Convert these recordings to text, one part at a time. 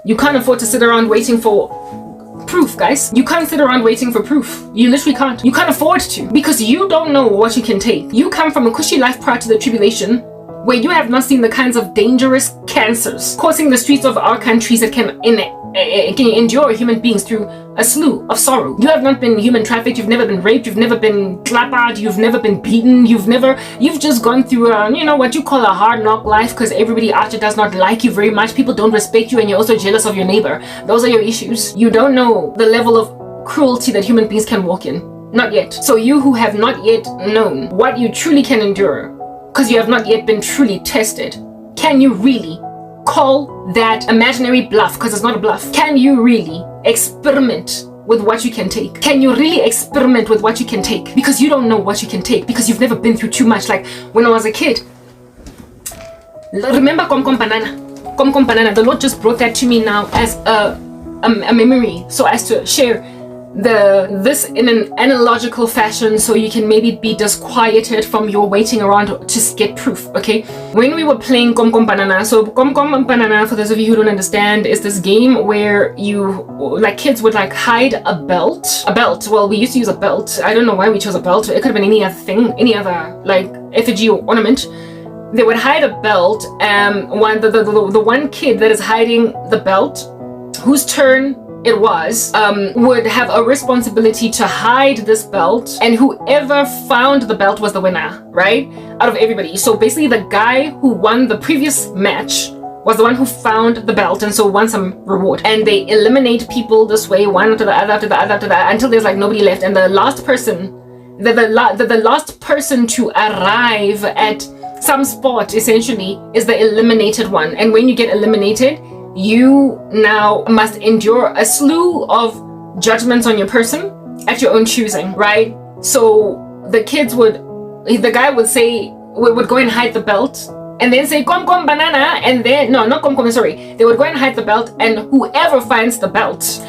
You can't afford to sit around waiting for proof, guys. You can't sit around waiting for proof. You literally can't. You can't afford to, because you don't know what you can take. You come from a cushy life prior to the tribulation, where you have not seen the kinds of dangerous cancers coursing the streets of our countries that can endure human beings through a slew of sorrow. You have not been human trafficked, you've never been raped, you've never been clappered, you've never been beaten, you've just gone through what you call a hard knock life, because everybody out there does not like you very much. People don't respect you, and you're also jealous of your neighbor. Those are your issues. You don't know the level of cruelty that human beings can walk in. Not yet. So you who have not yet known what you truly can endure, because you have not yet been truly tested, can you really call that imaginary bluff? Because it's not a bluff. Can you really experiment with what you can take? Can you really experiment with what you can take? Because you don't know what you can take, because you've never been through too much. Like when I was a kid, remember Kom Banana? Kom Banana, the Lord just brought that to me now as a memory, so as to share this in an analogical fashion, so you can maybe be disquieted from your waiting around to get proof. Okay, when we were playing Kom Banana, so Kom Banana, for those of you who don't understand, is this game where you, like, kids would like hide a belt. Well, we used to use a belt. I don't know why we chose a belt. It could have been any other thing, any other like effigy or ornament. They would hide a belt. The one kid that is hiding the belt, whose turn it was, would have a responsibility to hide this belt, and whoever found the belt was the winner, right? Out of everybody. So basically the guy who won the previous match was the one who found the belt, and so won some reward. And they eliminate people this way, one after the other, after the other, after that, until there's like nobody left. And the last person, the last person to arrive at some spot essentially is the eliminated one. And when you get eliminated, you now must endure a slew of judgments on your person at your own choosing, right? So the guy would go and hide the belt, and then say Kom Banana, and then no, not Kom, sorry. They would go and hide the belt, and whoever finds the belt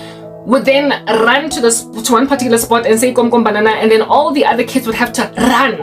would then run to one particular spot and say Kom Banana, and then all the other kids would have to run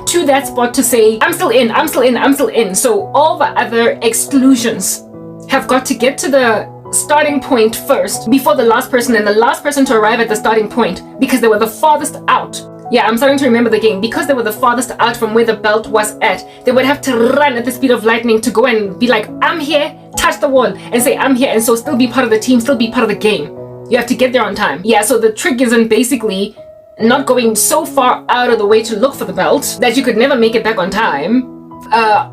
to that spot to say I'm still in, I'm still in, I'm still in. So all the other exclusions have got to get to the starting point first before the last person, and the last person to arrive at the starting point, because they were the farthest out. Yeah, I'm starting to remember the game. Because they were the farthest out from where the belt was at, they would have to run at the speed of lightning to go and be like, I'm here, touch the wall and say I'm here, and so still be part of the team, still be part of the game. You have to get there on time. Yeah, so the trick is in basically not going so far out of the way to look for the belt that you could never make it back on time.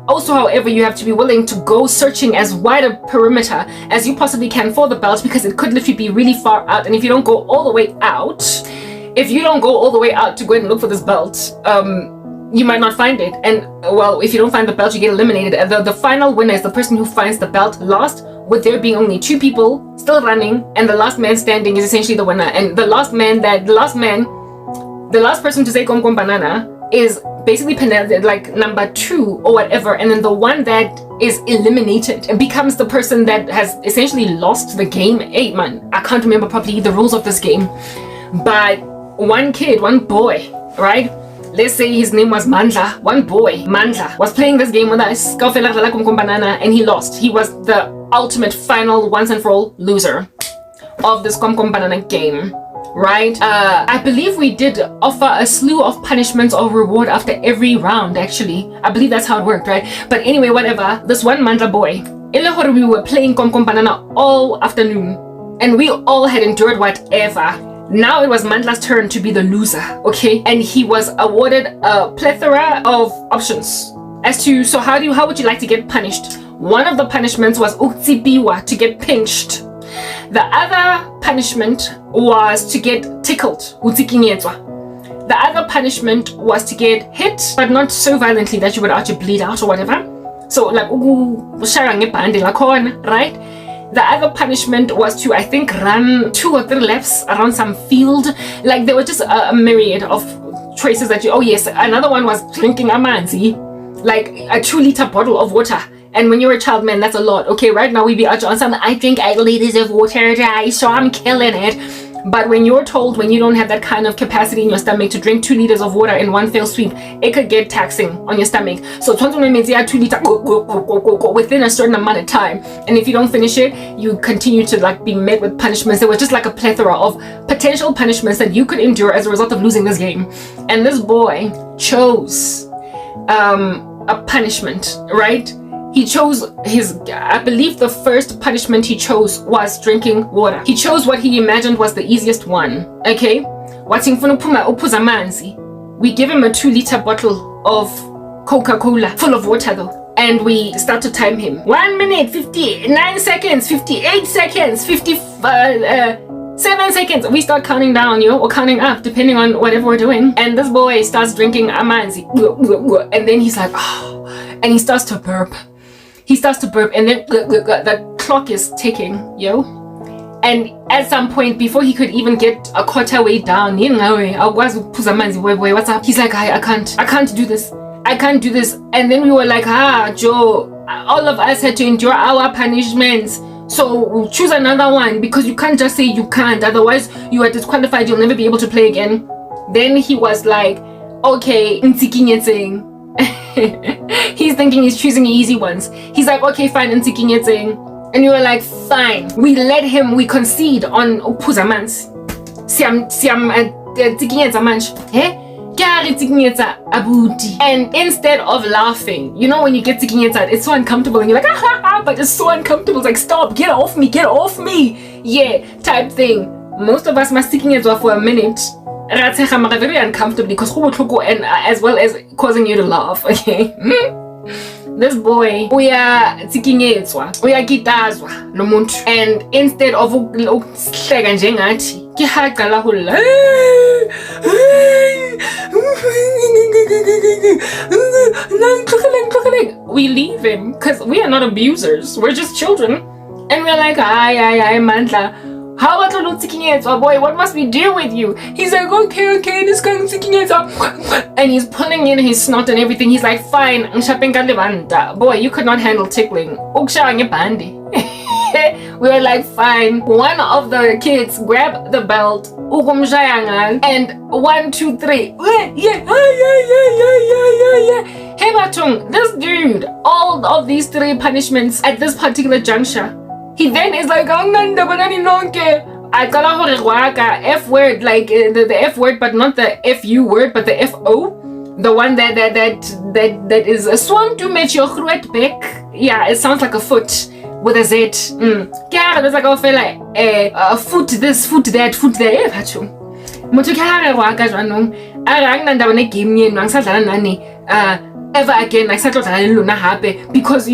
Also, however, you have to be willing to go searching as wide a perimeter as you possibly can for the belt, because it could literally be really far out, and if you don't go all the way out, to go and look for this belt, you might not find it. And well, if you don't find the belt, you get eliminated. And the final winner is the person who finds the belt last, with there being only 2 people still running, and the last man standing is essentially the winner. And the last person to say Kom Banana is basically penalized, like number 2 or whatever, and then the one that is eliminated and becomes the person that has essentially lost the game. Hey man, I can't remember properly the rules of this game, but one boy, right? Let's say his name was Mandla. One boy, Mandla, was playing this game with us, Kom Banana, and he lost. He was the ultimate final once and for all loser of this Kom Banana game. Right? I believe we did offer a slew of punishments or reward after every round, actually. I believe that's how it worked, right? But anyway, whatever. This one Mandla boy, we were playing Kom Banana all afternoon, and we all had endured whatever. Now it was Mandla's turn to be the loser, okay? And he was awarded a plethora of options as to, so how would you like to get punished? One of the punishments was utsipiwa, to get pinched. The other punishment was to get tickled, utsikinyetswa. The other punishment was to get hit, but not so violently that you would actually bleed out or whatever. So like, right? The other punishment was to, I think, run 2 or 3 laps around some field. Like, there were just a myriad of choices that you, oh yes, another one was drinking amanzi, like a 2-liter bottle of water. And when you're a child, man, that's a lot. Okay, right now we be out on some, I drink 8 liters of water a day, so I'm killing it. But when you're told when you don't have that kind of capacity in your stomach to drink 2 liters of water in one fell sweep, it could get taxing on your stomach. So 2 liters within a certain amount of time, and if you don't finish it, you continue to like be met with punishments. There was just like a plethora of potential punishments that you could endure as a result of losing this game. And this boy chose a punishment, right? He chose I believe the first punishment he chose was drinking water. He chose what he imagined was the easiest one, okay? We give him a 2-liter bottle of Coca-Cola, full of water though. And we start to time him. 1 minute, 59 seconds, 58 seconds, 7 seconds. We start counting down, or counting up, depending on whatever we're doing. And this boy starts drinking amanzi. And then he's like, oh, and he starts to burp. And then the clock is ticking, And at some point, before he could even get a quarter way down, what's up? He's like, I can't do this. And then we were like, Joe, all of us had to endure our punishments. So choose another one, because you can't just say you can't. Otherwise, you are disqualified. You'll never be able to play again. Then he was like, okay, he's thinking he's choosing easy ones. He's like, okay, fine, and we were like, fine. We let him, we concede on Puzamans. And instead of laughing, when you get tikinyetsa, it's so uncomfortable and you're like, but it's so uncomfortable. It's like, stop, get off me. Yeah, type thing. Most of us must tikinyetsa for a minute. Very uncomfortably, because and as well as causing you to laugh, okay? This boy, we are tikinyetswa, we are gitazwa lo muntu, and instead of ukuhleka njengathi kihaqala hula, we leave him because we are not abusers, we're just children, and we're like, ay mandla, how about little tikinyetswa, boy, what must we do with you? He's like, okay, this guy tikinyetswa, and he's pulling in his snot and everything. He's like, fine, boy, you could not handle tickling. We were like, fine. One of the kids grabbed the belt, and 1, 2, 3. Hey Batung, this dude, all of these 3 punishments at this particular juncture, he then is like, F word, like the F word, but not the FU word, but the FO, the one that is a swan to match your back. Yeah, it sounds like a foot with a Z. Yeah, it's like a foot this, foot that, foot there. Ever again, because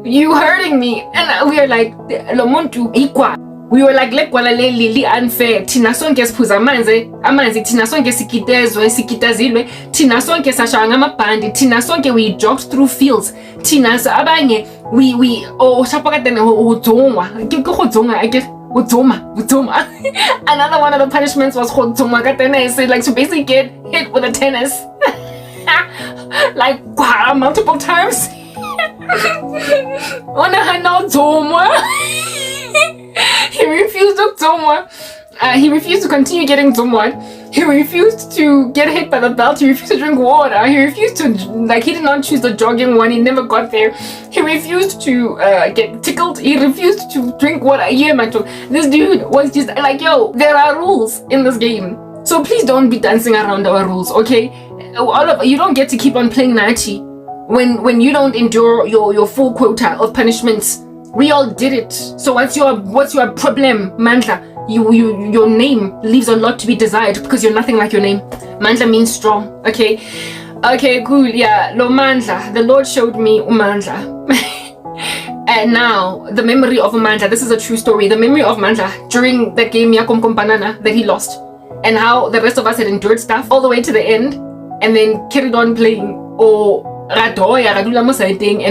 you hurting me. And we are like, lomuntu ikwa. We were like, lekwala leli unfair. Tina sonke siphuza amanzi, tina sonke sikitazilwe, tina sonke sashaya ngamabhandi, tina sonke we jogged through fields, tina abanye we shapakatene udzongwa. Another one of the punishments was like to basically get hit with a tennis. Like multiple times. He refused to continue getting zomwa. He refused to get hit by the belt. He refused to drink water. He refused to, he did not choose the jogging one. He never got there. He refused to get tickled. He refused to drink water. This dude was just like, yo, there are rules in this game. So please don't be dancing around our rules, okay? You don't get to keep on playing Nachi when you don't endure your full quota of punishments. We all did it. So what's your problem, Mandla? Your name leaves a lot to be desired because you're nothing like your name. Mandla means strong. Okay, cool. Yeah, lo Mandla. The Lord showed me Mandla. And now the memory of Mandla. This is a true story. The memory of Mandla during that game Yakom Kompanana that he lost, and how the rest of us had endured stuff all the way to the end, and then carried on playing. And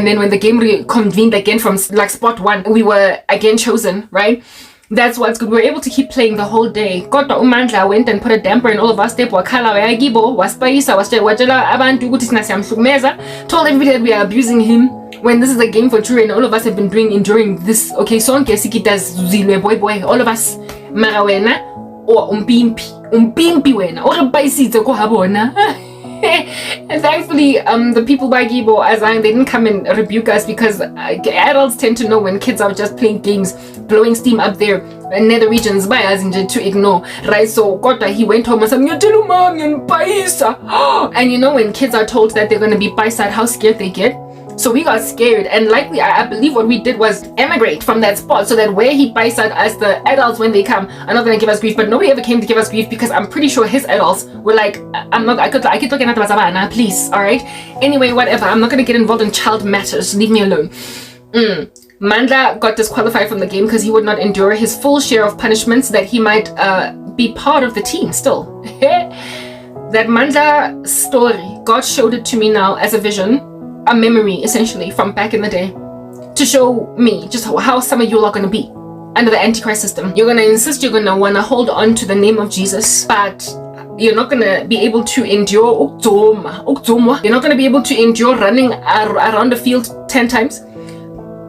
then when the game reconvened again from like spot 1, we were again chosen, right? That's what's good. We were able to keep playing the whole day. Kodwa uMandla went and put a damper in all of our step. Wakhala wayagibo, waspayisa, watshela abantu ukuthi sina siyamhlukumeza. Told everybody that we are abusing him when this is a game for true, and all of us have been enduring this. Okay, sonke sikitazilwe boy, all of us. mara wena or umpimpi wena or baisitse ko habona. And thankfully, the people by Gibo Azang, they didn't come and rebuke us, because adults tend to know when kids are just playing games, blowing steam up there in nether regions by us to ignore, right? So Kota, he went home and said, and you know, when kids are told that they're going to be paisa, how scared they get. So we got scared, and likely I believe what we did was emigrate from that spot, so that where he paisa'd us, the adults, when they come, are not going to give us grief. But nobody ever came to give us grief, because I'm pretty sure his adults were like, I could look at please, all right? Anyway, whatever, I'm not going to get involved in child matters, leave me alone. Mandla got disqualified from the game because he would not endure his full share of punishments, that he might be part of the team still. That Mandla story, God showed it to me now as a vision, a memory essentially from back in the day, to show me just how some of you are going to be under the Antichrist system. You're going to insist, you're going to want to hold on to the name of Jesus, but you're not going to be able to endure you're not going to be able to endure running around the field 10 times.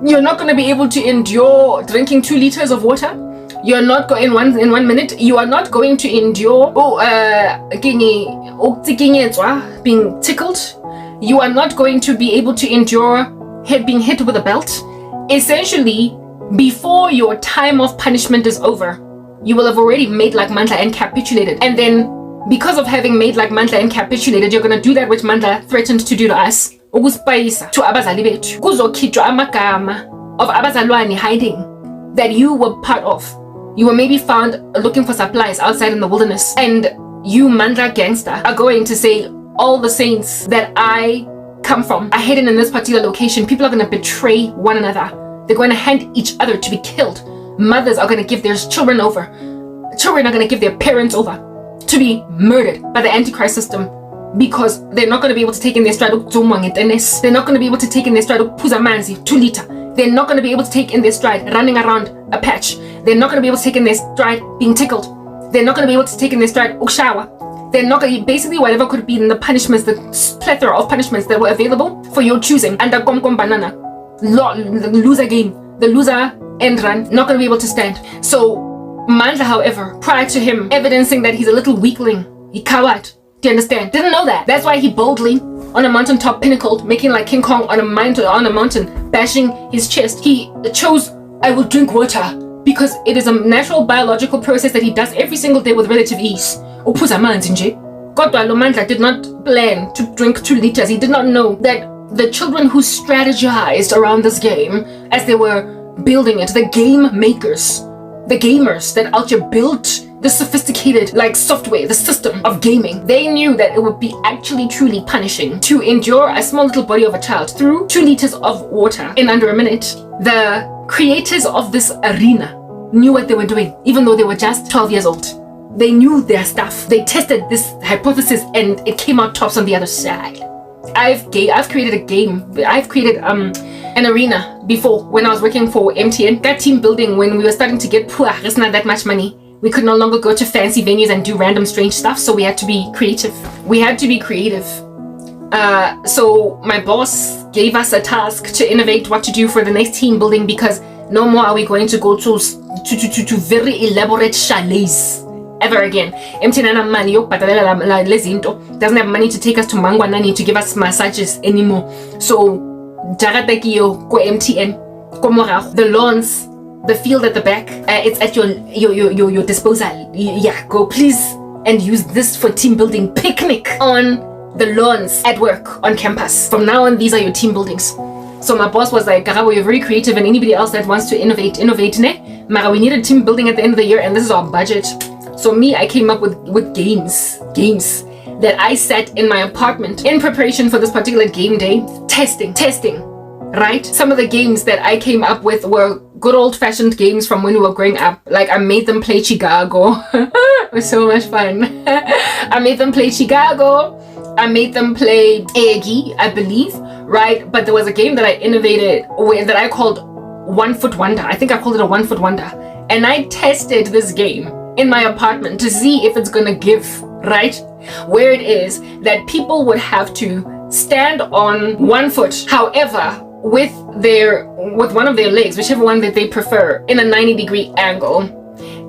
You're not going to be able to endure drinking 2 liters of water. You're not going in 1 minute. You are not going to endure being tickled. You are not going to be able to endure being hit with a belt. Essentially, before your time of punishment is over, you will have already made like Mandla and capitulated. And then, because of having made like Mandla and capitulated, you're going to do that which Mandla threatened to do to us. To abazali bethu. Kuzokhitshwa amagama of abazalwane hiding that you were part of. You were maybe found looking for supplies outside in the wilderness. And you, Mandla gangster, are going to say, all the saints that I come from are hidden in this particular location. People are going to betray one another. They're going to hand each other to be killed. Mothers are going to give their children over. Children are going to give their parents over to be murdered by the Antichrist system, because they're not going to be able to take in their stride. They're not going to be able to take in their stride 2 liter. They're not going to be able to take in their stride running around a patch. They're not going to be able to take in their stride being tickled. They're not going to be able to take in their stride shower. They're not going to, basically whatever could be in the punishments, the plethora of punishments that were available for your choosing under Kom Banana. The loser game, the loser end run, not going to be able to stand. So Mandla, however, prior to him evidencing that he's a little weakling, he coward, do you understand? Didn't know that. That's why he boldly, on a mountaintop pinnacle, making like King Kong on a mountain, bashing his chest, he chose, I will drink water, because it is a natural biological process that he does every single day with relative ease. Kodwa lo Mandla did not plan to drink 2 liters. He did not know that the children who strategized around this game as they were building it, the game makers, the gamers that out here built the sophisticated like software, the system of gaming, they knew that it would be actually truly punishing to endure a small little body of a child through 2 liters of water in under a minute. The creators of this arena knew what they were doing, even though they were just 12 years old. They knew their stuff. They tested this hypothesis and it came out tops on the other side. I've created a game. I've created an arena before when I was working for MTN. That team building, when we were starting to get poor, it's not that much money. We could no longer go to fancy venues and do random strange stuff, so we had to be creative. So my boss gave us a task to innovate what to do for the next team building, because no more are we going to go to very elaborate chalets ever again. MTN doesn't have money to take us to Hlongwane to give us massages anymore. So MTN, the lawns, the field at the back, it's at your disposal. Yeah, go please and use this for team building. Picnic on the lawns at work on campus. From now on, these are your team buildings. So my boss was like, Karabo, you're very creative, and anybody else that wants to innovate ne? Mara, we need a team building at the end of the year, and this is our budget. So I came up with games that I set in my apartment in preparation for this particular game day. Testing, right? Some of the games that I came up with were good old-fashioned games from when we were growing up. Like, I made them play Chicago. It was so much fun. I made them play Chicago. I made them play Eggy, I believe, right? But there was a game that I innovated that I called 1 Foot Wonder. I think I called it a 1 Foot Wonder. And I tested this game in my apartment to see if it's gonna give, right? Where it is that people would have to stand on 1 foot, however, with one of their legs, whichever one that they prefer, in a 90-degree angle.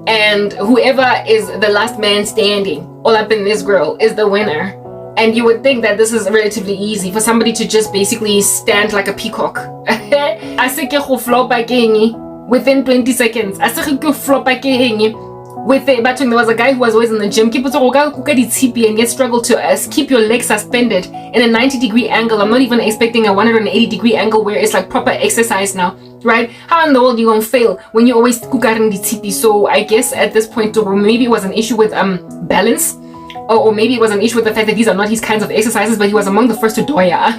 and whoever is the last man standing all up in this grill is the winner. And you would think that this is relatively easy for somebody to just basically stand like a peacock. Within 20 seconds. With it, but there was a guy who was always in the gym, and yet struggle to keep your legs suspended in a 90-degree angle. I'm not even expecting a 180-degree angle where it's like proper exercise now, right? How in the world you gonna fail when you always kukaring the tipi? So I guess at this point, maybe it was an issue with balance, or maybe it was an issue with the fact that these are not his kinds of exercises. But he was among the first to doya.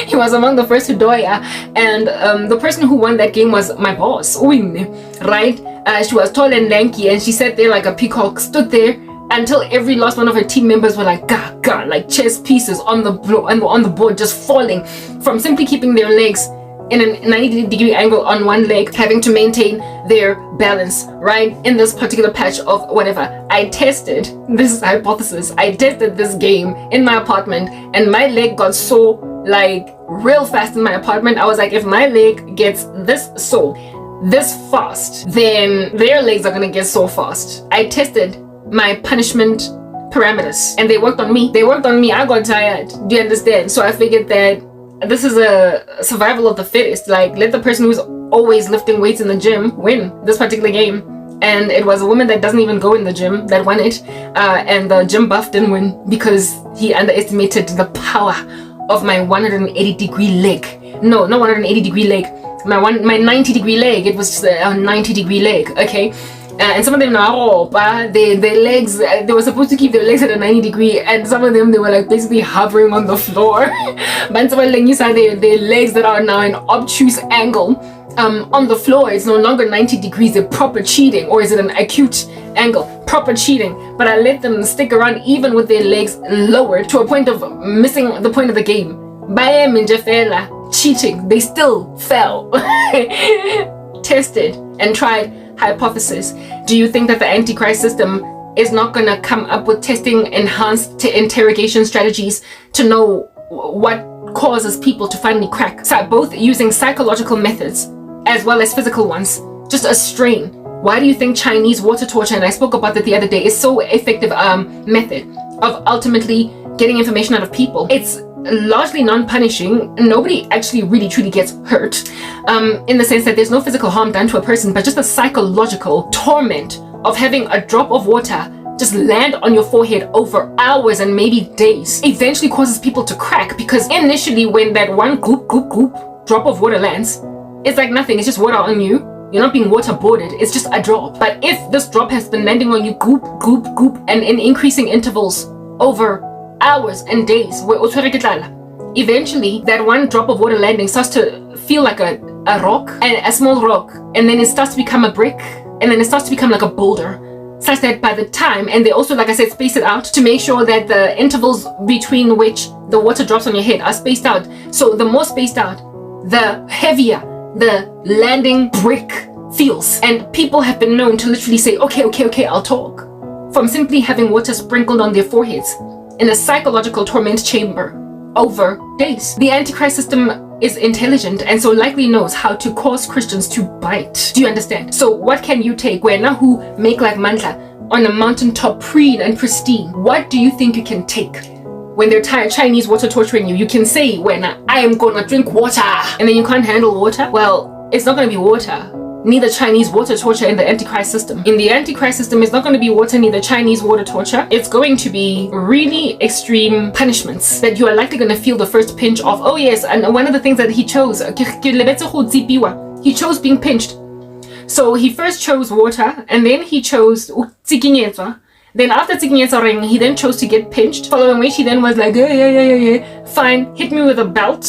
He was among the first to doya, and the person who won that game was my boss, right? She was tall and lanky, and she sat there like a peacock, stood there until every last one of her team members were like gah, like chess pieces on the board, just falling from simply keeping their legs in a 90-degree angle on one leg, having to maintain their balance, right? In this particular patch of whatever. I tested this hypothesis. I tested this game in my apartment, and my leg got so like real fast in my apartment. I was like, if my leg gets this fast, then their legs are gonna get so fast. I tested my punishment parameters, and they worked on me. I got tired. Do you understand? So I figured that this is a survival of the fittest. Like, let the person who's always lifting weights in the gym win this particular game. And it was a woman that doesn't even go in the gym that won it. And the gym buff didn't win because he underestimated the power of my 180-degree leg. No, not 180-degree leg. My 90-degree leg. It was just a 90-degree leg, okay? And some of them now, their legs, they were supposed to keep their legs at a 90-degree, and some of them, they were like basically hovering on the floor. But some of them, you saw their legs that are now an obtuse angle on the floor. It's no longer 90 degrees, they're proper cheating. Or is it an acute angle? Proper cheating. But I let them stick around even with their legs lowered to a point of missing the point of the game. Cheating, they still fell. Tested and tried hypothesis. Do you think that the Antichrist system is not going to come up with testing enhanced interrogation strategies to know what causes people to finally crack? So both using psychological methods as well as physical ones. Just a strain. Why do you think Chinese water torture, and I spoke about that the other day, is so effective method of ultimately getting information out of people? It's largely non-punishing. Nobody actually really truly gets hurt in the sense that there's no physical harm done to a person, but just the psychological torment of having a drop of water just land on your forehead over hours and maybe days eventually causes people to crack, because initially when that one goop drop of water lands, it's like nothing. It's just water on you. You're not being waterboarded. It's just a drop. But if this drop has been landing on you goop, and in increasing intervals over hours and days, eventually that one drop of water landing starts to feel like a rock, and a small rock, and then it starts to become a brick, and then it starts to become like a boulder, such that by the time, and they also, like I said, space it out to make sure that the intervals between which the water drops on your head are spaced out. So the more spaced out, the heavier the landing brick feels. And people have been known to literally say, okay, I'll talk, from simply having water sprinkled on their foreheads in a psychological torment chamber over days. The Antichrist system is intelligent and so likely knows how to cause Christians to bite. Do you understand? So what can you take? Wena who make like mandla on a mountaintop, preen and pristine. What do you think you can take when they're Chinese water torturing you? You can say, Wena, I am gonna drink water, and then you can't handle water. Well, it's not gonna be water. Neither Chinese water torture in the Antichrist system. In the Antichrist system, it's not going to be water, neither Chinese water torture. It's going to be really extreme punishments that you are likely going to feel the first pinch of. Oh yes, and one of the things that he chose, he chose being pinched. So he first chose water, and then he chose tsikinyetswa. Then after tsikinyetswa, he then chose to get pinched, following which he then was like, yeah, fine, hit me with a belt.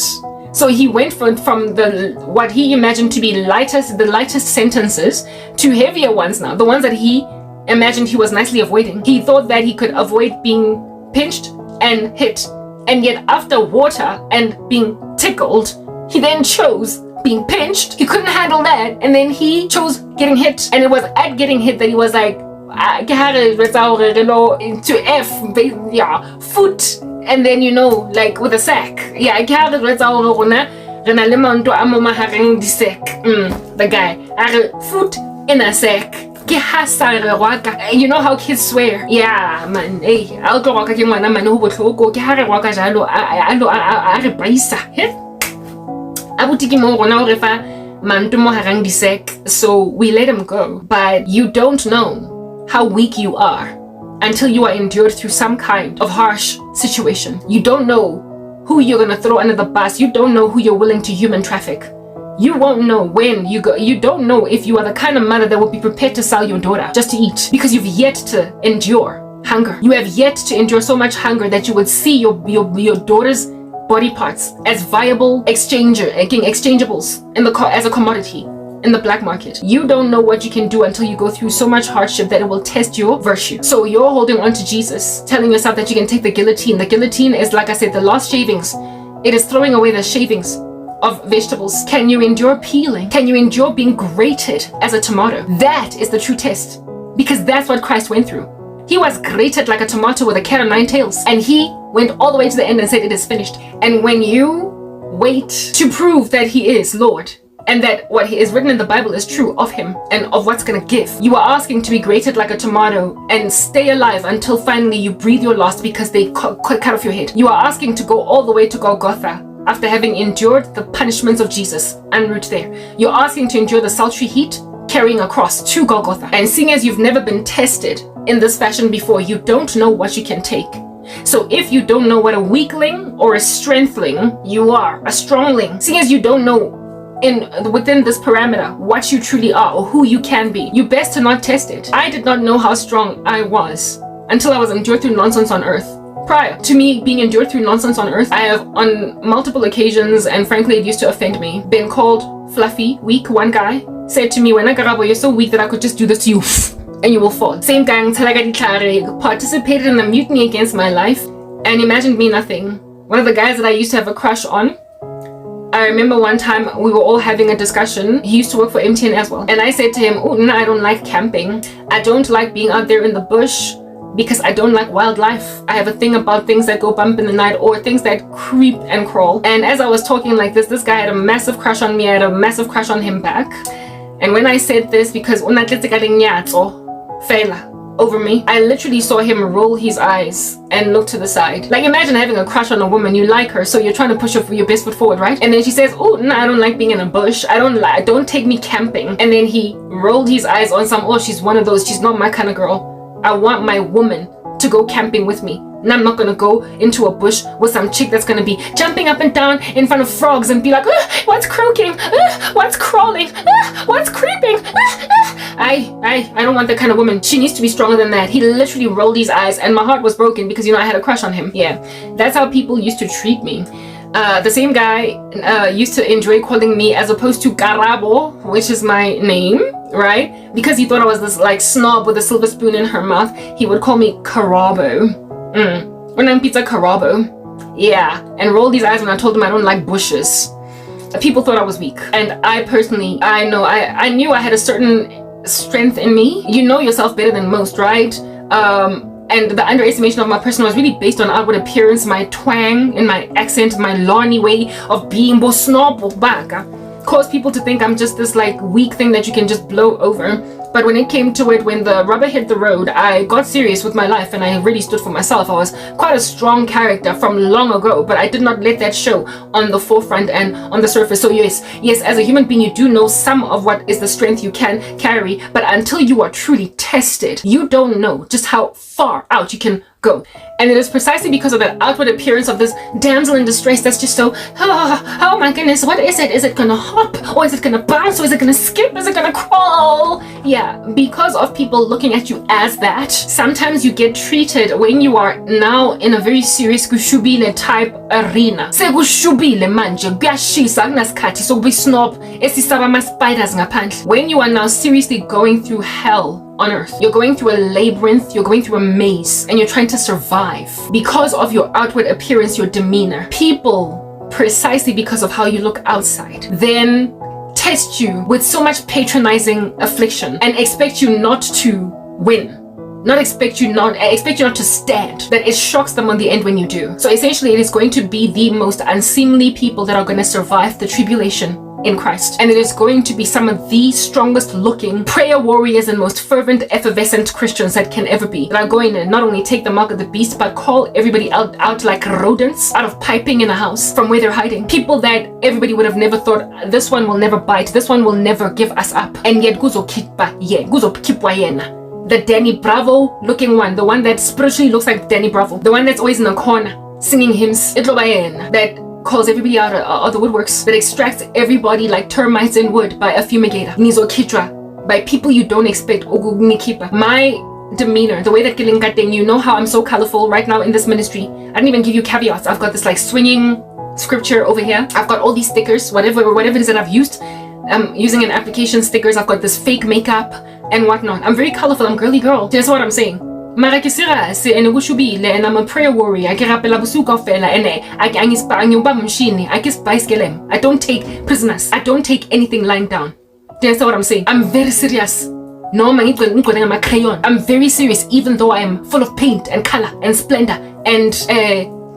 So he went from the what he imagined to be the lightest sentences to heavier ones now, the ones that he imagined he was nicely avoiding. He thought that he could avoid being pinched and hit, and yet after water and being tickled, he then chose being pinched. He couldn't handle that, and then he chose getting hit. And it was at getting hit that he was like, to F, foot. And then, like with a sack. Yeah, the guy, foot in a sack. You know how kids swear? Yeah, man. Hey, I'll go waka ke ngwana man ho botlhoko ke ha re waka jalo a re braisa. Abuti ke mo rona o re fa mantu mo harang disek, so we let him go. But you don't know how weak you are until you are endured through some kind of harsh situation. You don't know who you're gonna throw under the bus. You don't know who you're willing to human traffic. You won't know when you go. You don't know if you are the kind of mother that would be prepared to sell your daughter just to eat, because you've yet to endure hunger. You have yet to endure so much hunger that you would see your daughter's body parts as viable exchangeables as a commodity in the black market. You don't know what you can do until you go through so much hardship that it will test your virtue. So you're holding on to Jesus, telling yourself that you can take the guillotine. The guillotine is, like I said, the last shavings. It is throwing away the shavings of vegetables. Can you endure peeling? Can you endure being grated as a tomato? That is the true test, because that's what Christ went through. He was grated like a tomato with a cat o' nine tails, and he went all the way to the end and said, it is finished. And when you wait to prove that he is Lord, and that what is written in the Bible is true of him and of what's going to give, you are asking to be grated like a tomato and stay alive until finally you breathe your last because they cut off your head. You are asking to go all the way to Golgotha after having endured the punishments of Jesus en route there. You're asking to endure the sultry heat carrying a cross to Golgotha. And seeing as you've never been tested in this fashion before, you don't know what you can take. So if you don't know what a weakling or a strengthling you are, a strongling, seeing as you don't know within this parameter what you truly are or who you can be, you best to not test it. I did not know how strong I was until I was endured through nonsense on earth. Prior to me being endured through nonsense on earth, I have on multiple occasions, and frankly it used to offend me, been called fluffy, weak. One guy said to me, when I Karabo, you're so weak that I could just do this to you and you will fall. Same gang participated in the mutiny against my life and imagined me nothing. One of the guys that I used to have a crush on, I remember one time we were all having a discussion. He used to work for MTN as well, and I said to him, oh no, I don't like camping. I don't like being out there in the bush because I don't like wildlife. I have a thing about things that go bump in the night or things that creep and crawl. And as I was talking like this guy had a massive crush on me. I had a massive crush on him back. And when I said this, because over me, I literally saw him roll his eyes and look to the side. Like, imagine having a crush on a woman, you like her, so you're trying to push your best foot forward, right? And then she says, oh no, I don't like being in a bush. Don't take me camping. And then he rolled his eyes on she's one of those, she's not my kind of girl. I want my woman to go camping with me. And I'm not gonna go into a bush with some chick that's gonna be jumping up and down in front of frogs and be like, what's croaking? What's crawling? What's creeping? I don't want that kind of woman. She needs to be stronger than that. He literally rolled his eyes and my heart was broken because, I had a crush on him. Yeah, that's how people used to treat me. The same guy used to enjoy calling me, as opposed to Karabo, which is my name, right? Because he thought I was this like snob with a silver spoon in her mouth, he would call me Karabo. When I'm pizza Karabo. Yeah, and rolled his eyes when I told him I don't like bushes. People thought I was weak. And I personally, I knew I had a certain strength in me. You know yourself better than most, right? And the underestimation of my person was really based on outward appearance, my twang and my accent, my Lani way of being bosnob back. Caused people to think I'm just this like weak thing that you can just blow over. But when it came to it, when the rubber hit the road, I got serious with my life and I really stood for myself. I was quite a strong character from long ago, but I did not let that show on the forefront and on the surface. So yes, as a human being, you do know some of what is the strength you can carry, but until you are truly tested, you don't know just how far out you can go. And it is precisely because of that outward appearance of this damsel in distress that's just so, oh my goodness, what is it? Is it gonna hop? Or is it gonna bounce? Or is it gonna skip? Is it gonna crawl? Yeah, because of people looking at you as that, sometimes you get treated when you are now in a very serious kushubile type arena. Sekushubile manje, kuyashisa akunasikhathi sokuba isnob esisaba ama-spiders ngaphandle. When you are now seriously going through hell on earth, you're going through a labyrinth, you're going through a maze, and you're trying to survive because of your outward appearance, your demeanor. People, precisely because of how you look outside, then test you with so much patronizing affliction and expect you not to win. Expect you not to stand, that it shocks them on the end when you do. So essentially it is going to be the most unseemly people that are going to survive the tribulation in Christ. And it is going to be some of the strongest looking prayer warriors and most fervent, effervescent Christians that can ever be, that are going to not only take the mark of the beast, but call everybody out like rodents out of piping in a house from where they're hiding. People that everybody would have never thought, this one will never bite, this one will never give us up. And yet guzo kipwa yena. The Danny Bravo looking one, the one that spiritually looks like Danny Bravo, the one that's always in the corner singing hymns, that calls everybody out of the woodworks, that extracts everybody like termites in wood by a fumigator. Nizo kitra, by people you don't expect. My demeanor, the way that Kilingate, you know how I'm so colorful right now in this ministry. I didn't even give you caveats. I've got this like swinging scripture over here. I've got all these stickers, whatever it is that I've used. I'm using an application stickers. I've got this fake makeup and whatnot. I'm very colorful. I'm girly girl. That's what I'm saying. Mara ke sira se ene go shubile, and I'm a prayer warrior. I ke rapela bosuka fela ene I don't take prisoners. I don't take anything lying down. That's what I'm saying. I'm very serious. No, I'm crayon. I'm very serious, even though I am full of paint and color and splendor and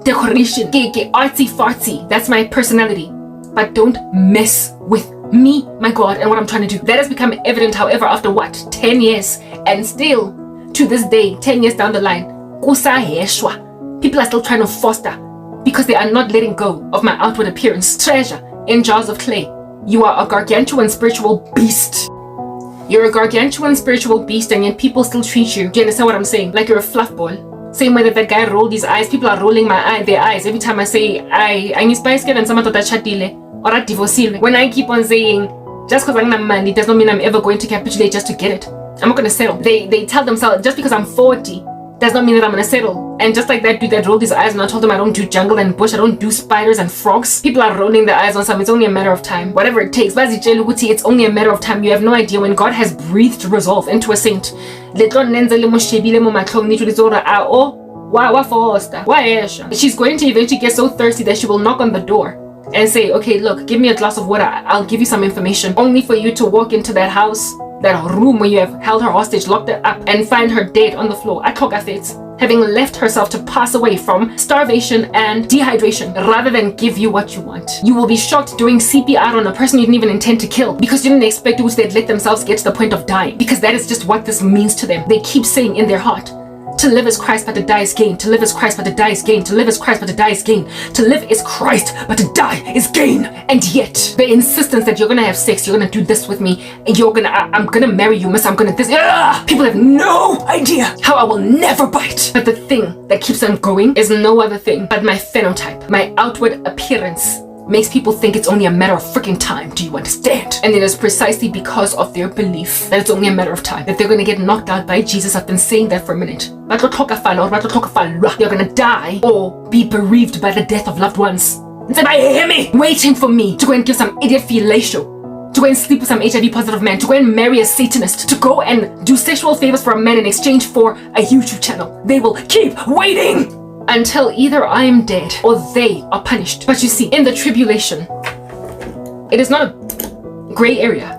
decoration. Artsy fartsy. That's my personality. But don't mess with me, my God, and what I'm trying to do. That has become evident, however, after what? 10 years. And still, to this day, 10 years down the line, people are still trying to foster because they are not letting go of my outward appearance. Treasure in jars of clay. You are a gargantuan spiritual beast. You're a gargantuan spiritual beast, and yet people still treat you. Do you understand what I'm saying? Like you're a fluff ball. Same way that guy rolled his eyes. People are rolling their eyes every time I say I need spice and some chatile or a divorce. When I keep on saying just because I'm not money does not mean I'm ever going to capitulate just to get it. I'm not gonna settle. They tell themselves just because I'm 40 does not mean that I'm gonna settle. And just like that dude that rolled his eyes when I told him I don't do jungle and bush, I don't do spiders and frogs. People are rolling their eyes on some. It's only a matter of time. Whatever it takes. It's only a matter of time. You have no idea when God has breathed resolve into a saint. She's going to eventually get so thirsty that she will knock on the door and say, okay, look, give me a glass of water. I'll give you some information. Only for you to walk into that house, that room where you have held her hostage, locked her up, and find her dead on the floor at Hlongwane, having left herself to pass away from starvation and dehydration rather than give you what you want. You will be shocked doing CPR on a person you didn't even intend to kill because you didn't expect which they'd let themselves get to the point of dying, because that is just what this means to them. They keep saying in their heart, to live is Christ, but to die is gain. To live is Christ, but to die is gain. To live is Christ, but to die is gain. To live is Christ, but to die is gain. And yet, the insistence that you're gonna have sex, you're gonna do this with me, and I'm gonna marry you, miss, I'm gonna this. People have no idea how I will never bite. But the thing that keeps them going is no other thing but my phenotype, my outward appearance. Makes people think it's only a matter of freaking time. Do you understand? And it is precisely because of their belief that it's only a matter of time, that they're going to get knocked out by Jesus. I've been saying that for a minute. They're going to die or be bereaved by the death of loved ones. Waiting for me to go and give some idiot fellatio, to go and sleep with some HIV positive man, to go and marry a Satanist, to go and do sexual favors for a man in exchange for a YouTube channel. They will keep waiting until either I am dead or they are punished. But you see, in the tribulation, it is not a gray area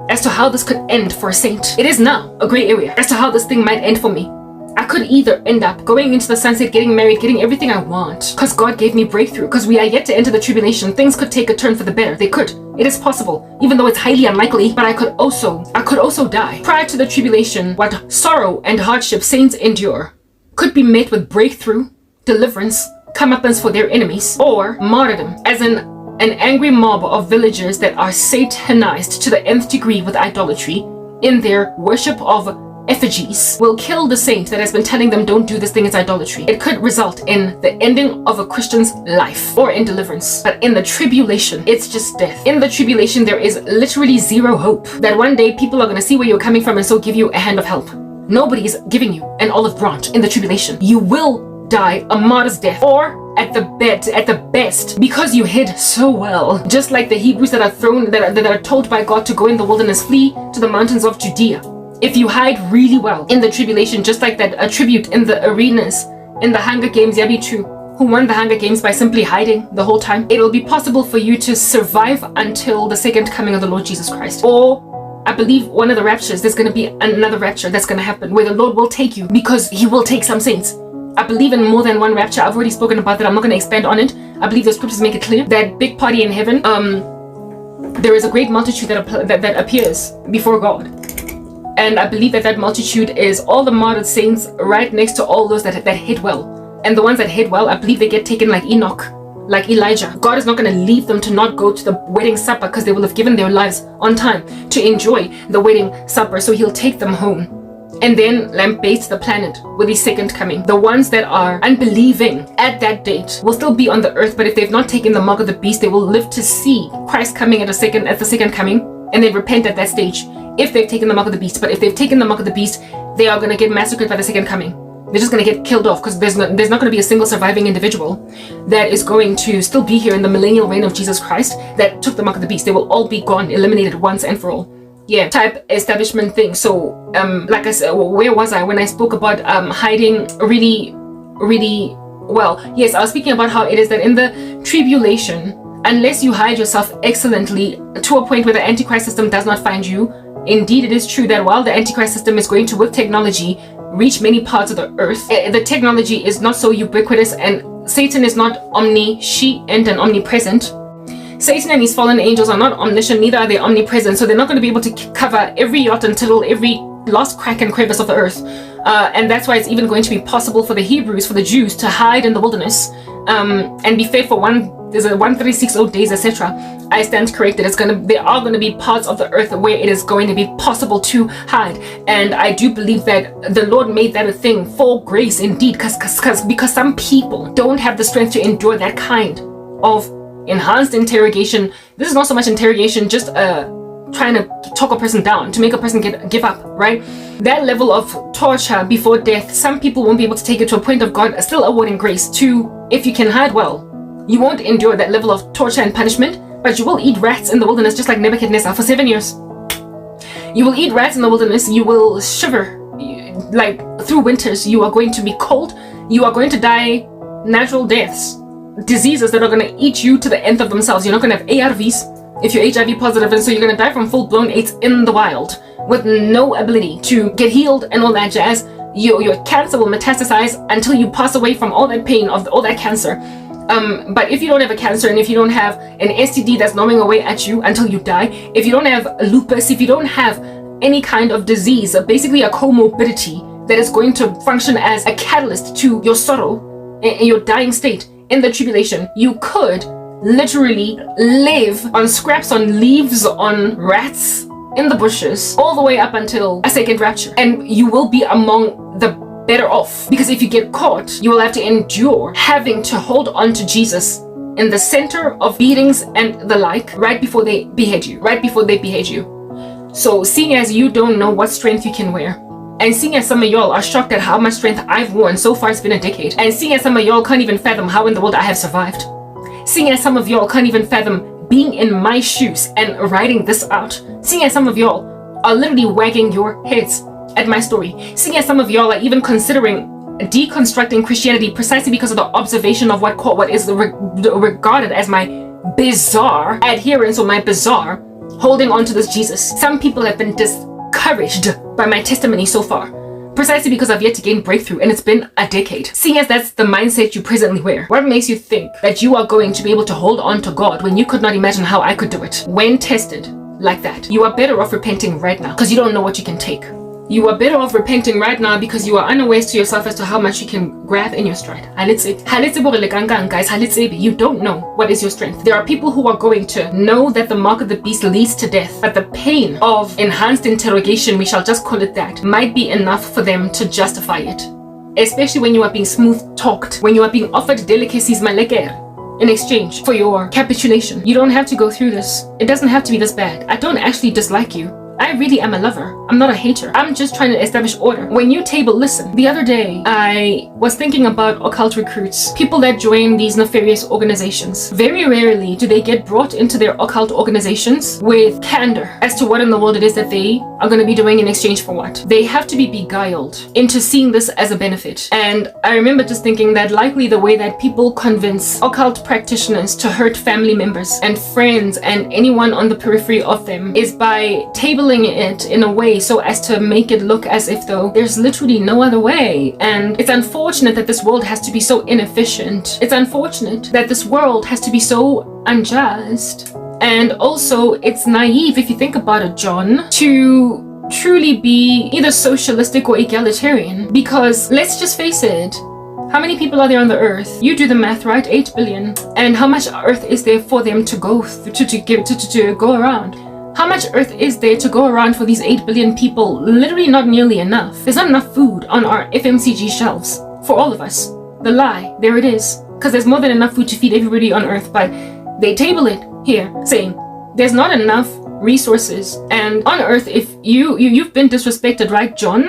as to how this could end for a saint. It is now a gray area as to how this thing might end for me. I could either end up going into the sunset, getting married, getting everything I want, because God gave me breakthrough, because we are yet to enter the tribulation. Things could take a turn for the better. They could. It is possible, even though it's highly unlikely. But I could also die. Prior to the tribulation, what sorrow and hardship saints endure could be met with breakthrough, deliverance, comeuppance for their enemies, or martyrdom, as in an angry mob of villagers that are satanized to the nth degree with idolatry in their worship of effigies will kill the saint that has been telling them don't do this thing, it's idolatry. It could result in the ending of a Christian's life or in deliverance. But in the tribulation, it's just death. In the tribulation, there is literally zero hope that one day people are going to see where you're coming from and so give you a hand of help. Nobody is giving you an olive branch in the tribulation. You will die a martyr's death, or at the best, because you hid so well, just like the Hebrews that are told by God to go in the wilderness, flee to the mountains of Judea. If you hide really well in the tribulation, just like that attribute in the arenas in the Hunger Games, Yabichu, who won the Hunger Games by simply hiding the whole time, it will be possible for you to survive until the second coming of the Lord Jesus Christ. Or I believe one of the raptures, there's going to be another rapture that's going to happen where the Lord will take you, because he will take some saints. I believe in more than one rapture. I've already spoken about that. I'm not going to expand on it. I believe the scriptures make it clear that big party in heaven, there is a great multitude that appears before God. And I believe that multitude is all the martyred saints right next to all those that hid well. And the ones that hid well, I believe they get taken like Enoch, like Elijah. God is not going to leave them to not go to the wedding supper, because they will have given their lives on time to enjoy the wedding supper. So he'll take them home and then lambast the planet with his second coming. The ones that are unbelieving at that date will still be on the earth, but if they've not taken the mark of the beast, they will live to see Christ coming at the second coming, and then repent at that stage if they've taken the mark of the beast. But if they've taken the mark of the beast, they are going to get massacred by the second coming. They're just going to get killed off, because there's not going to be a single surviving individual that is going to still be here in the millennial reign of Jesus Christ that took the mark of the beast. They will all be gone, eliminated once and for all. Yeah, type establishment thing. So like I said, where was I when I spoke about hiding really well? Yes, I was speaking about how it is that in the tribulation, unless you hide yourself excellently to a point where the Antichrist system does not find you, indeed it is true that while the Antichrist system is going to, with technology, reach many parts of the earth, the technology is not so ubiquitous, and Satan is not omniscient and omnipresent. Satan and his fallen angels are not omniscient, neither are they omnipresent, so they're not going to be able to cover every yacht until every last crack and crevice of the earth. And that's why it's even going to be possible for the Hebrews, for the Jews, to hide in the wilderness and be fed for 136 days, etc. I stand corrected. There are going to be parts of the earth where it is going to be possible to hide, and I do believe that the Lord made that a thing for grace indeed, because some people don't have the strength to endure that kind of enhanced interrogation. This is not so much interrogation, just trying to talk a person down, to make a person give up, right? That level of torture before death, some people won't be able to take it to a point of God still awarding grace to, if you can hide well. You won't endure that level of torture and punishment, but you will eat rats in the wilderness, just like Nebuchadnezzar, for 7 years. You will eat rats in the wilderness. You will shiver like through winters. You are going to be cold. You are going to die natural deaths, diseases that are going to eat you to the end of themselves. You're not going to have ARVs if you're HIV positive, and so you're going to die from full-blown AIDS in the wild with no ability to get healed and all that jazz. Your cancer will metastasize until you pass away from all that pain of all that cancer. But if you don't have a cancer, and if you don't have an STD that's gnawing away at you until you die, if you don't have lupus, if you don't have any kind of disease, basically a comorbidity that is going to function as a catalyst to your sorrow in your dying state in the tribulation, you could literally live on scraps, on leaves, on rats in the bushes, all the way up until a second rapture, and you will be among the better off, because if you get caught, you will have to endure having to hold on to Jesus in the center of beatings and the like right before they behead you. So seeing as you don't know what strength you can wear, and seeing as some of y'all are shocked at how much strength I've worn, so far it's been a decade, and seeing as some of y'all can't even fathom how in the world I have survived, seeing as some of y'all can't even fathom being in my shoes and writing this out, seeing as some of y'all are literally wagging your heads at my story, seeing as some of y'all are even considering deconstructing Christianity precisely because of the observation of what is regarded as my bizarre adherence, or my bizarre holding on to this Jesus. Some people have been discouraged by my testimony so far, precisely because I've yet to gain breakthrough, and it's been a decade. Seeing as that's the mindset you presently wear, what makes you think that you are going to be able to hold on to God when you could not imagine how I could do it? When tested like that, you are better off repenting right now, because you don't know what you can take. You are better off repenting right now because you are unaware to yourself as to how much you can grab in your stride. Guys, you don't know what is your strength. There are people who are going to know that the mark of the beast leads to death, but the pain of enhanced interrogation, we shall just call it that, might be enough for them to justify it. Especially when you are being smooth talked, when you are being offered delicacies malekere in exchange for your capitulation. You don't have to go through this. It doesn't have to be this bad. I don't actually dislike you. I really am a lover. I'm not a hater. I'm just trying to establish order. When you table listen, the other day I was thinking about occult recruits, people that join these nefarious organizations. Very rarely do they get brought into their occult organizations with candor as to what in the world it is that they are going to be doing in exchange for what. They have to be beguiled into seeing this as a benefit. And I remember just thinking that likely the way that people convince occult practitioners to hurt family members and friends and anyone on the periphery of them is by tabling it in a way so as to make it look as if though there's literally no other way. And it's unfortunate that this world has to be so inefficient. It's unfortunate that this world has to be so unjust. And also, it's naive, if you think about it, John, to truly be either socialistic or egalitarian, because let's just face it, how many people are there on the earth? You do the math, right? 8 billion. And how much earth is there for them to go to go around? How much earth is there to go around for these 8 billion people? Literally not nearly enough. There's not enough food on our FMCG shelves for all of us. The lie, there it is. Because there's more than enough food to feed everybody on earth, but they table it here saying there's not enough resources. And on earth, if you've been disrespected, right, John?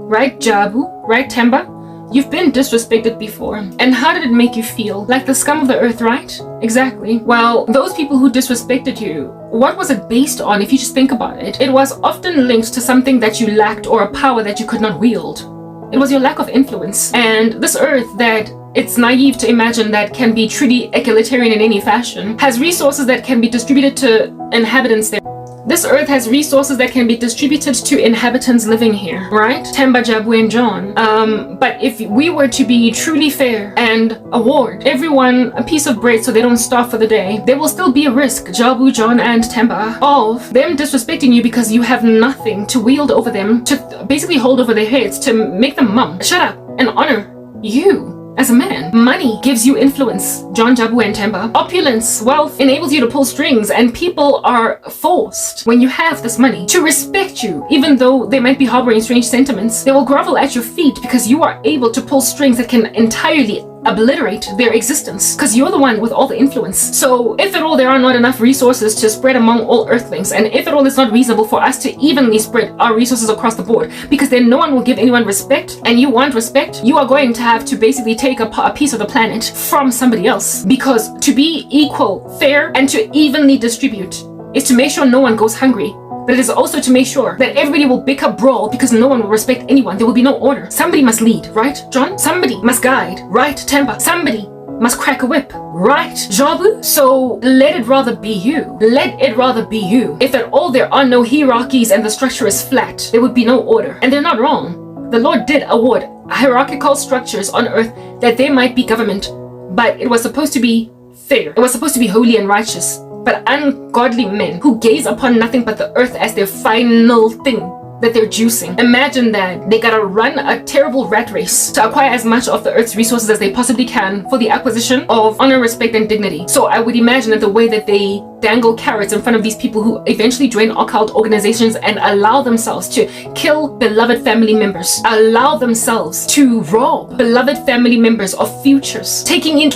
Right, Jabu? Right, Temba? You've been disrespected before. And how did it make you feel? Like the scum of the earth, right? Exactly. Well, those people who disrespected you, what was it based on if you just think about it? It was often linked to something that you lacked or a power that you could not wield. It was your lack of influence. And this earth that it's naive to imagine that can be truly egalitarian in any fashion has resources that can be distributed to inhabitants there. This earth has resources that can be distributed to inhabitants living here, right? Temba, Jabu, and John. But if we were to be truly fair and award everyone a piece of bread so they don't starve for the day, there will still be a risk, Jabu, John, and Temba, of them disrespecting you because you have nothing to wield over them, to basically hold over their heads, to make them mum. Shut up and honor you. As a man, money gives you influence, John, Jabu, and Temba. Opulence, wealth, enables you to pull strings, and people are forced, when you have this money, to respect you. Even though they might be harboring strange sentiments, they will grovel at your feet because you are able to pull strings that can entirely obliterate their existence, because you're the one with all the influence. So if at all there are not enough resources to spread among all earthlings, and if at all it's not reasonable for us to evenly spread our resources across the board, because then no one will give anyone respect, and you want respect, you are going to have to basically take a piece of the planet from somebody else. Because to be equal, fair, and to evenly distribute is to make sure no one goes hungry. But it is also to make sure that everybody will bicker, brawl, because no one will respect anyone. There will be no order. Somebody must lead, right, John? Somebody must guide, right, Temba? Somebody must crack a whip, right, Jabu? So let it rather be you. Let it rather be you. If at all there are no hierarchies and the structure is flat, there would be no order. And they're not wrong. The Lord did award hierarchical structures on earth that there might be government, but it was supposed to be fair. It was supposed to be holy and righteous. But ungodly men who gaze upon nothing but the earth as their final thing that they're juicing. Imagine that they gotta run a terrible rat race to acquire as much of the earth's resources as they possibly can for the acquisition of honor, respect, and dignity. So I would imagine that the way that they dangle carrots in front of these people who eventually join occult organizations and allow themselves to kill beloved family members, allow themselves to rob beloved family members of futures, taking in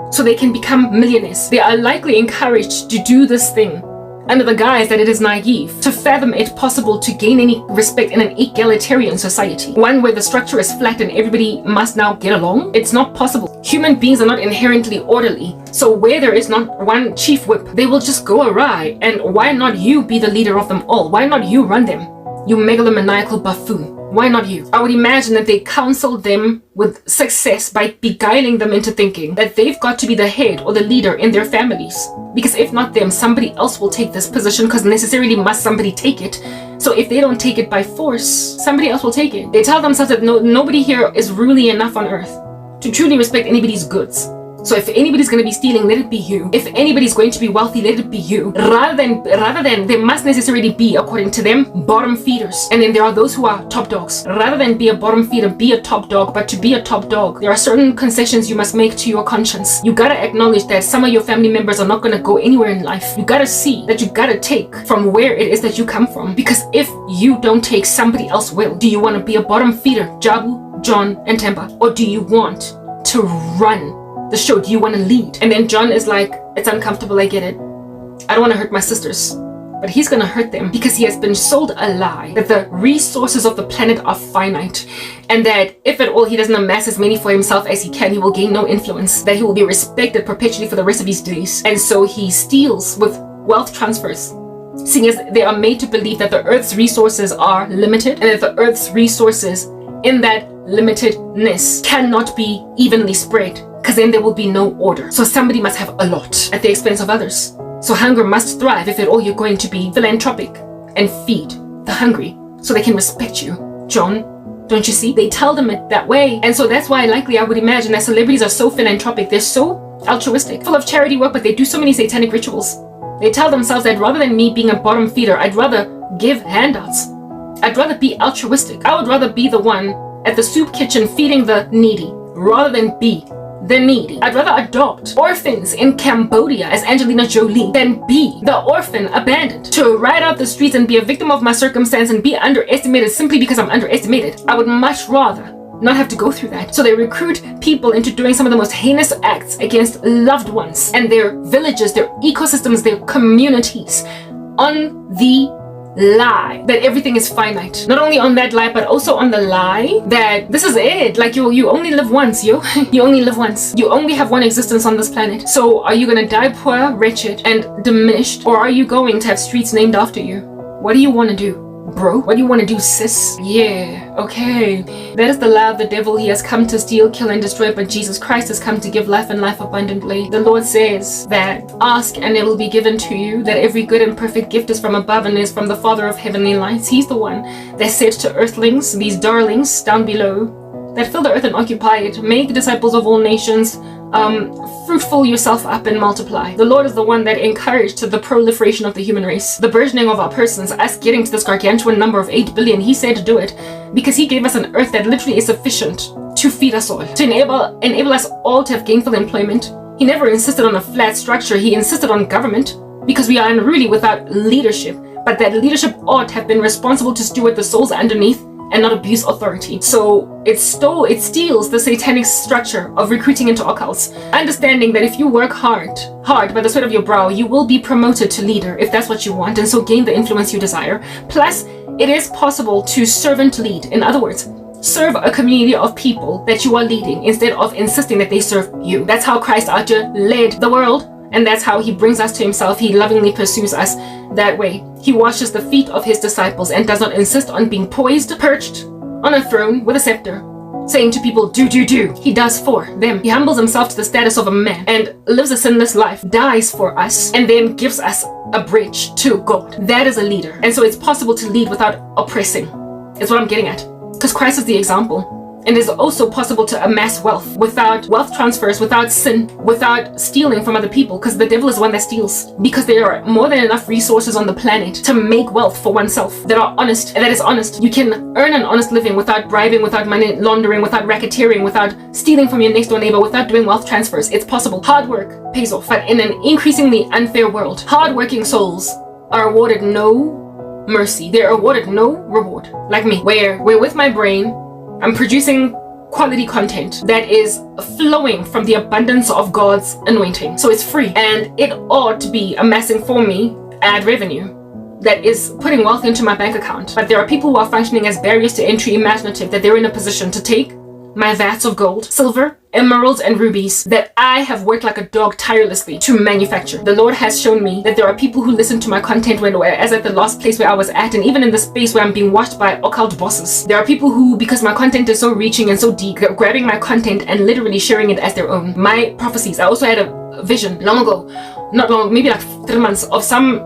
so they can become millionaires. They are likely encouraged to do this thing under the guise that it is naive to fathom it possible to gain any respect in an egalitarian society, one where the structure is flat and everybody must now get along. It's not possible. Human beings are not inherently orderly, so where there is not one chief whip, they will just go awry. And why not you be the leader of them all? Why not you run them, you megalomaniacal buffoon? Why not you? I would imagine that they counseled them with success by beguiling them into thinking that they've got to be the head or the leader in their families. Because if not them, somebody else will take this position, because necessarily must somebody take it. So if they don't take it by force, somebody else will take it. They tell themselves that nobody here is ruly enough on earth to truly respect anybody's goods. So if anybody's going to be stealing, let it be you. If anybody's going to be wealthy, let it be you. Rather than there must necessarily be, according to them, bottom feeders. And then there are those who are top dogs. Rather than be a bottom feeder, be a top dog. But to be a top dog, there are certain concessions you must make to your conscience. You gotta acknowledge that some of your family members are not gonna go anywhere in life. You gotta see that you gotta take from where it is that you come from. Because if you don't take, somebody else will. Do you want to be a bottom feeder, Jabu, John, and Temba? Or do you want to run the show? Do you want to lead? And then John is like, it's uncomfortable, I get it. I don't want to hurt my sisters. But he's going to hurt them because he has been sold a lie that the resources of the planet are finite, and that if at all he doesn't amass as many for himself as he can, he will gain no influence, that he will be respected perpetually for the rest of his days. And so he steals with wealth transfers, seeing as they are made to believe that the earth's resources are limited, and that the earth's resources in that limitedness cannot be evenly spread, because then there will be no order. So somebody must have a lot at the expense of others. So hunger must thrive if at all you're going to be philanthropic and feed the hungry so they can respect you. John, don't you see? They tell them it that way. And so that's why likely I would imagine that celebrities are so philanthropic. They're so altruistic, full of charity work, but they do so many satanic rituals. They tell themselves that rather than me being a bottom feeder, I'd rather give handouts. I'd rather be altruistic. I would rather be the one at the soup kitchen feeding the needy rather than be the needy. I'd rather adopt orphans in Cambodia as Angelina Jolie than be the orphan abandoned to ride out the streets and be a victim of my circumstance and be underestimated simply because I'm underestimated. I would much rather not have to go through that. So they recruit people into doing some of the most heinous acts against loved ones and their villages, their ecosystems, their communities, on the lie that everything is finite. Not only on that lie, but also on the lie that this is it. Like you only live once, yo. You only live once. You only have one existence on this planet. So are you gonna die poor, wretched, and diminished, or are you going to have streets named after you? What do you want to do, bro? What do you want to do, sis? Yeah, okay. That is the lie of the devil. He has come to steal, kill, and destroy, but Jesus Christ has come to give life and life abundantly. The Lord says that ask and it will be given to you, that every good and perfect gift is from above and is from the Father of heavenly lights. He's the one that said to earthlings, these darlings down below, that fill the earth and occupy it, make disciples of all nations, fruitful yourself up and multiply. The Lord is the one that encouraged the proliferation of the human race, the burgeoning of our persons, us getting to this gargantuan number of 8 billion. He said to do it because he gave us an earth that literally is sufficient to feed us all, to enable us all to have gainful employment. He never insisted on a flat structure. He insisted on government because we are unruly without leadership, but that leadership ought to have been responsible to steward the souls underneath and not abuse authority. So it steals the satanic structure of recruiting into occults, understanding that if you work hard by the sweat of your brow, you will be promoted to leader if that's what you want, and so gain the influence you desire. Plus, it is possible to servant lead. In other words, serve a community of people that you are leading instead of insisting that they serve you. That's how Christ Archer led the world, and that's how he brings us to himself. He lovingly pursues us that way. He washes the feet of his disciples and does not insist on being poised, perched on a throne with a scepter, saying to people, do. He does for them. He humbles himself to the status of a man and lives a sinless life, dies for us, and then gives us a bridge to God. That is a leader. And so it's possible to lead without oppressing, is what I'm getting at. Because Christ is the example. And it is also possible to amass wealth without wealth transfers, without sin, without stealing from other people, because the devil is one that steals. Because there are more than enough resources on the planet to make wealth for oneself that are honest, and that is honest. You can earn an honest living without bribing, without money laundering, without racketeering, without stealing from your next door neighbor, without doing wealth transfers. It's possible. Hard work pays off. But in an increasingly unfair world, hard-working souls are awarded no mercy. They're awarded no reward. Like me, where with my brain, I'm producing quality content that is flowing from the abundance of God's anointing. So it's free, and it ought to be amassing for me ad revenue that is putting wealth into my bank account. But there are people who are functioning as barriers to entry, imaginative that they're in a position to take my vats of gold, silver, emeralds, and rubies that I have worked like a dog tirelessly to manufacture. The Lord has shown me that there are people who listen to my content as at the last place where I was at, and even in the space where I'm being watched by occult bosses. There are people who, because my content is so reaching and so deep, grabbing my content and literally sharing it as their own. My prophecies. I also had a vision long ago, not long, maybe like 3 months, of some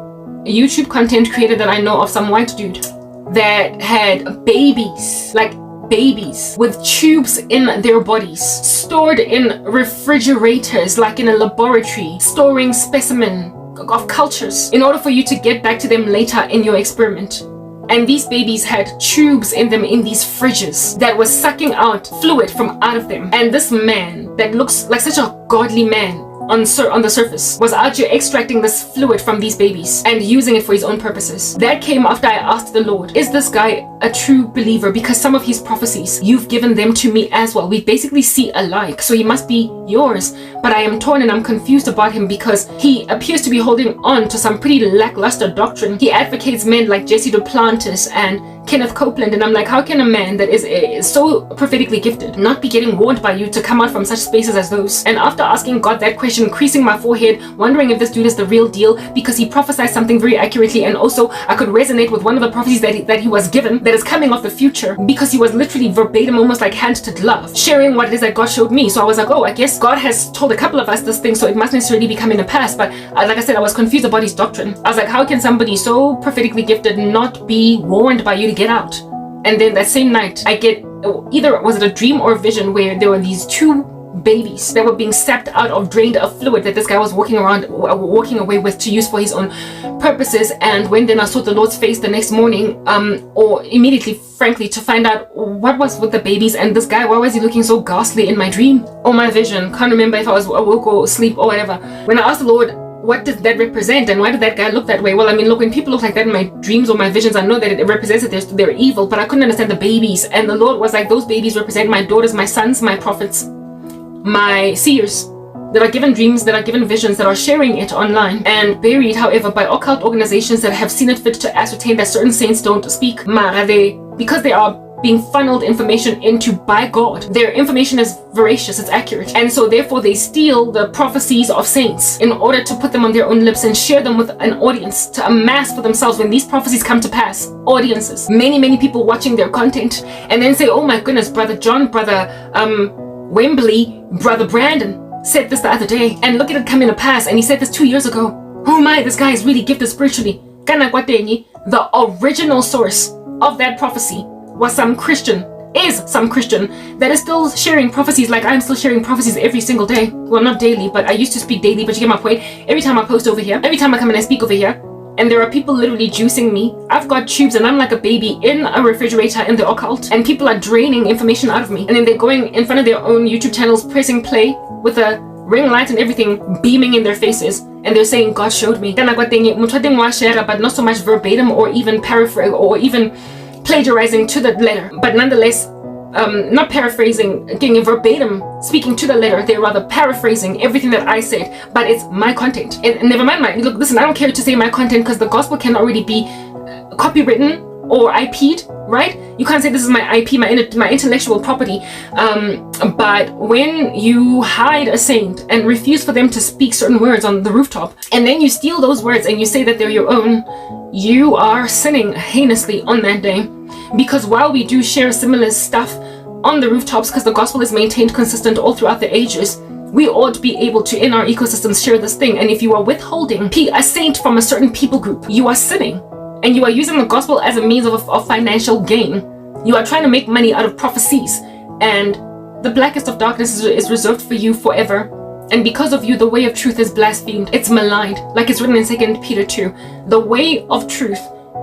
YouTube content creator that I know of, some white dude that had babies, like babies with tubes in their bodies, stored in refrigerators like in a laboratory, storing specimen of cultures in order for you to get back to them later in your experiment. And these babies had tubes in them in these fridges that were sucking out fluid from out of them. And this man that looks like such a godly man on the surface was out here extracting this fluid from these babies and using it for his own purposes. That came after I asked the Lord, is this guy a true believer? Because some of his prophecies, you've given them to me as well. We basically see alike, so he must be yours. But I am torn and I'm confused about him because he appears to be holding on to some pretty lackluster doctrine. He advocates men like Jesse Duplantis and Kenneth Copeland, and I'm like, how can a man that is so prophetically gifted not be getting warned by you to come out from such spaces as those? And after asking God that question, creasing my forehead, wondering if this dude is the real deal, because he prophesied something very accurately, and also I could resonate with one of the prophecies that he was given that is coming off the future, because he was literally verbatim, almost like hand to glove, sharing what it is that God showed me. So I was like, oh, I guess God has told a couple of us this thing, so it must necessarily be coming to pass. But like I said, I was confused about his doctrine. I was like, how can somebody so prophetically gifted not be warned by you to get out? And then that same night, I get, either was it a dream or a vision, where there were these two babies that were being sapped out of, drained of fluid that this guy was walking away with to use for his own purposes. And when then I saw the Lord's face the next morning, or immediately, frankly, to find out what was with the babies and this guy, why was he looking so ghastly in my dream or my vision? Can't remember if I was awoke or asleep or whatever. When I asked the Lord, what did that represent and why did that guy look that way? Well, I mean, look, when people look like that in my dreams or my visions, I know that it represents that they're evil, but I couldn't understand the babies. And the Lord was like, those babies represent my daughters, my sons, my prophets, my seers that are given dreams, that are given visions, that are sharing it online and buried, however, by occult organizations that have seen it fit to ascertain that certain saints don't speak. Because they are being funneled information into by God, their information is veracious, it's accurate, and so therefore they steal the prophecies of saints in order to put them on their own lips and share them with an audience to amass for themselves, when these prophecies come to pass, audiences, many people watching their content, and then say, oh my goodness, brother John, brother Wembley, brother Brandon said this the other day, and look at it coming to pass, and he said this 2 years ago. Oh my, this guy is really gifted spiritually. The original source of that prophecy was some Christian that is still sharing prophecies like I'm still sharing prophecies every single day. Well, not daily, but I used to speak daily, but you get my point. Every time I post over here, every time I come and I speak over here, and there are people literally juicing me. I've got tubes and I'm like a baby in a refrigerator in the occult, and people are draining information out of me, and then they're going in front of their own YouTube channels, pressing play with a ring light and everything beaming in their faces, and they're saying God showed me. But not so much verbatim or even paraphrase or even plagiarizing to the letter, but nonetheless not paraphrasing, getting verbatim, speaking to the letter. They're rather paraphrasing everything that I said, but it's my content. And never mind, look, listen, I don't care to say my content because the gospel can already be copywritten or IP'd, right? You can't say this is my IP, my intellectual property. But when you hide a saint and refuse for them to speak certain words on the rooftop, and then you steal those words and you say that they're your own, you are sinning heinously on that day. Because while we do share similar stuff on the rooftops, because the gospel is maintained consistent all throughout the ages, we ought to be able to, in our ecosystems, share this thing. And if you are withholding a saint from a certain people group, you are sinning. And you are using the gospel as a means of financial gain. You are trying to make money out of prophecies. And the blackest of darkness is reserved for you forever. And because of you, the way of truth is blasphemed. It's maligned. Like it's written in 2 Peter 2. The way of truth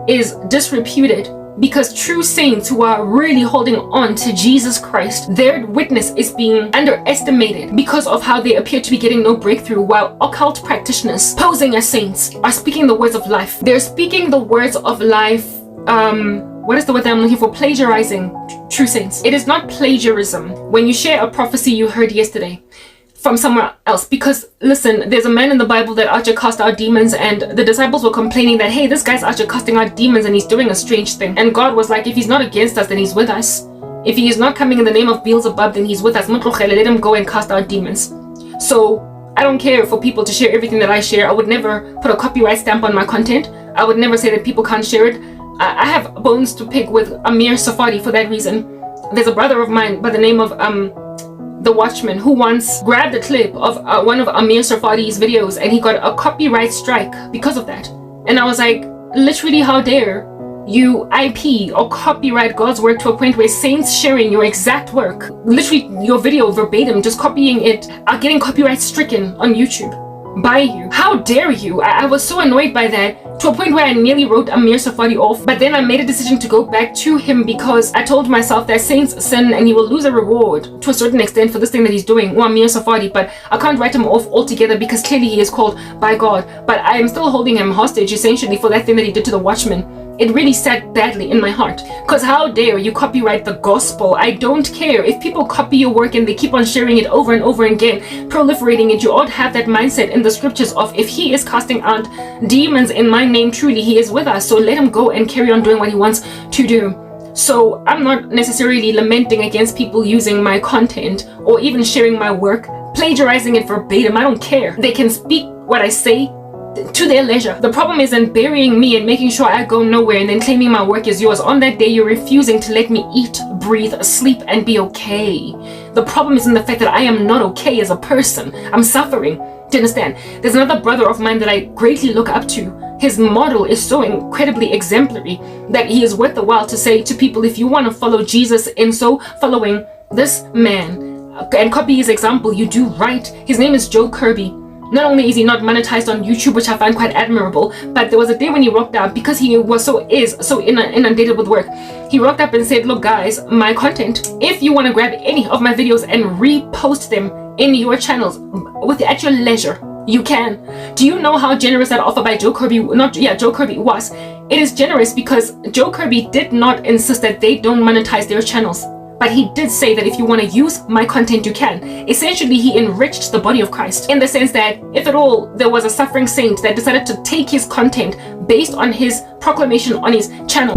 is disreputed because true saints who are really holding on to Jesus Christ, their witness is being underestimated because of how they appear to be getting no breakthrough, while occult practitioners posing as saints are speaking the words of life. They're speaking the words of life. What is the word that I'm looking for? Plagiarizing true saints. It is not plagiarism when you share a prophecy you heard yesterday from somewhere else. Because listen, there's a man in the Bible that out here cast out demons, and the disciples were complaining that, hey, this guy's out here casting out demons and he's doing a strange thing. And God was like, if he's not against us, then he's with us. If he is not coming in the name of Beelzebub, then he's with us. Let him go and cast out demons. So I don't care for people to share everything that I share. I would never put a copyright stamp on my content. I would never say that people can't share it. I have bones to pick with Amir Safadi for that reason. There's a brother of mine by the name of The Watchman, who once grabbed a clip of one of Amir Safadi's videos, and he got a copyright strike because of that. And I was like, literally, how dare you IP or copyright God's work to a point where saints sharing your exact work, literally your video verbatim, just copying it, are getting copyright stricken on YouTube by you. How dare you? I was so annoyed by that, to a point where I nearly wrote Amir Safadi off. But then I made a decision to go back to him, because I told myself that saints sin and he will lose a reward to a certain extent for this thing that he's doing, Amir Safadi. But I can't write him off altogether, because clearly he is called by God. But I am still holding him hostage essentially for that thing that he did to the Watchman. It really sat badly in my heart, because how dare you copyright the gospel? I don't care if people copy your work and they keep on sharing it over and over again, proliferating it. You ought to have that mindset in the scriptures of, if he is casting out demons in my name, truly he is with us, so let him go and carry on doing what he wants to do. So I'm not necessarily lamenting against people using my content or even sharing my work, plagiarizing it verbatim. I don't care. They can speak what I say to their leisure. The problem is in burying me and making sure I go nowhere and then claiming my work is yours. On that day, you're refusing to let me eat, breathe, sleep, and be okay. The problem is in the fact that I am not okay as a person. I'm suffering. Do you understand? There's another brother of mine that I greatly look up to. His model is so incredibly exemplary that he is worth the while to say to people, if you want to follow Jesus in so following this man, and copy his example, you do right. His name is Joe Kirby. Not only is he not monetized on YouTube, which I find quite admirable, but there was a day when he rocked up, because he was so inundated with work. He rocked up and said, look guys, my content, if you want to grab any of my videos and repost them in your channels at your leisure, you can. Do you know how generous that offer by Joe Kirby was? It is generous because Joe Kirby did not insist that they don't monetize their channels. But he did say that if you want to use my content, you can. Essentially, he enriched the body of Christ in the sense that if at all there was a suffering saint that decided to take his content based on his proclamation on his channel,